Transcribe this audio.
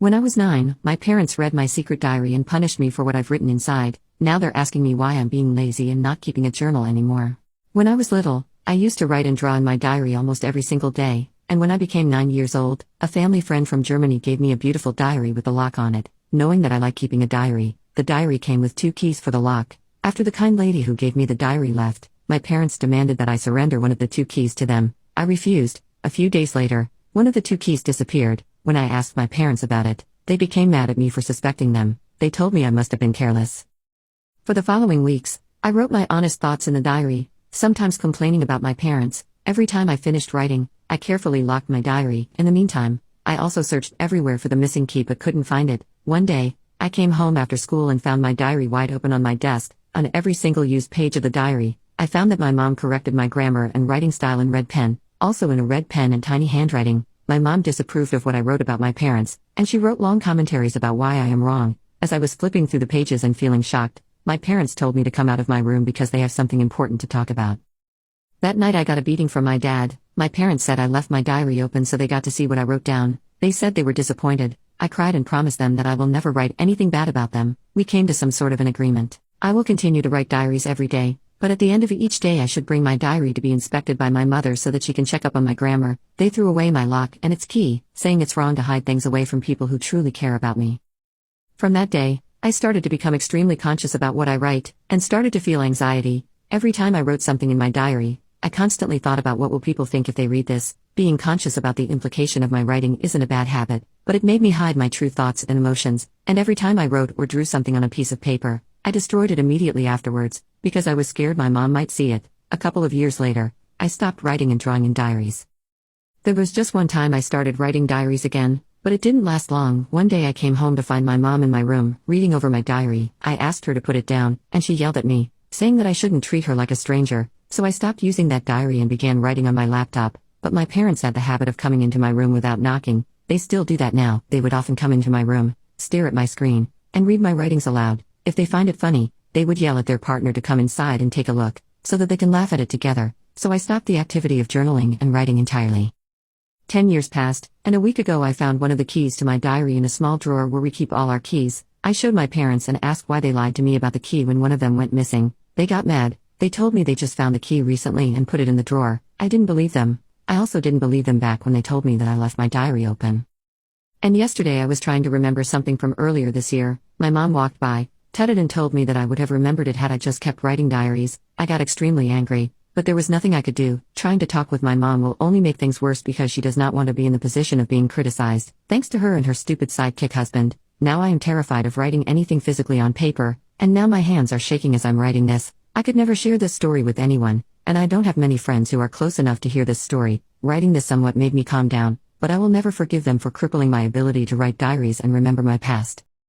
When I was 9, my parents read my secret diary and punished me for what I've written inside. Now they're asking me why I'm being lazy and not keeping a journal anymore. When I was little, I used to write and draw in my diary almost every single day, and when I became 9 years old, a family friend from Germany gave me a beautiful diary with a lock on it. Knowing that I like keeping a diary, the diary came with 2 keys for the lock. After the kind lady who gave me the diary left, my parents demanded that I surrender one of the 2 keys to them. I refused. A few days later, one of the 2 keys disappeared. When I asked my parents about it, they became mad at me for suspecting them. They told me I must have been careless. For the following weeks, I wrote my honest thoughts in the diary, sometimes complaining about my parents. Every time I finished writing, I carefully locked my diary. In the meantime, I also searched everywhere for the missing key but couldn't find it. One day, I came home after school and found my diary wide open on my desk. On every single used page of the diary, I found that my mom corrected my grammar and writing style in red pen, also in a red pen and tiny handwriting. My mom disapproved of what I wrote about my parents, and she wrote long commentaries about why I am wrong. As I was flipping through the pages and feeling shocked, my parents told me to come out of my room because they have something important to talk about. That night I got a beating from my dad. My parents said I left my diary open so they got to see what I wrote down. They said they were disappointed. I cried and promised them that I will never write anything bad about them. We came to some sort of an agreement. I will continue to write diaries every day, but at the end of each day I should bring my diary to be inspected by my mother so that she can check up on my grammar. They threw away my lock and its key, saying it's wrong to hide things away from people who truly care about me. From that day, I started to become extremely conscious about what I write, and started to feel anxiety. Every time I wrote something in my diary, I constantly thought about what will people think if they read this. Being conscious about the implication of my writing isn't a bad habit, but it made me hide my true thoughts and emotions, and every time I wrote or drew something on a piece of paper, I destroyed it immediately afterwards, because I was scared my mom might see it. A couple of years later, I stopped writing and drawing in diaries. There was just one time I started writing diaries again, but it didn't last long. One day I came home to find my mom in my room, reading over my diary. I asked her to put it down, and she yelled at me, saying that I shouldn't treat her like a stranger, so I stopped using that diary and began writing on my laptop. But my parents had the habit of coming into my room without knocking. They still do that now. They would often come into my room, stare at my screen, and read my writings aloud. If they find it funny, they would yell at their partner to come inside and take a look, so that they can laugh at it together. So I stopped the activity of journaling and writing entirely. 10 years passed, and a week ago I found one of the keys to my diary in a small drawer where we keep all our keys. I showed my parents and asked why they lied to me about the key when one of them went missing. They got mad. They told me they just found the key recently and put it in the drawer. I didn't believe them. I also didn't believe them back when they told me that I left my diary open. And yesterday I was trying to remember something from earlier this year. My mom walked by, tutted and told me that I would have remembered it had I just kept writing diaries. I got extremely angry, but there was nothing I could do. Trying to talk with my mom will only make things worse because she does not want to be in the position of being criticized, thanks to her and her stupid sidekick husband. Now I am terrified of writing anything physically on paper, and now my hands are shaking as I'm writing this. I could never share this story with anyone, and I don't have many friends who are close enough to hear this story. Writing this somewhat made me calm down, but I will never forgive them for crippling my ability to write diaries and remember my past.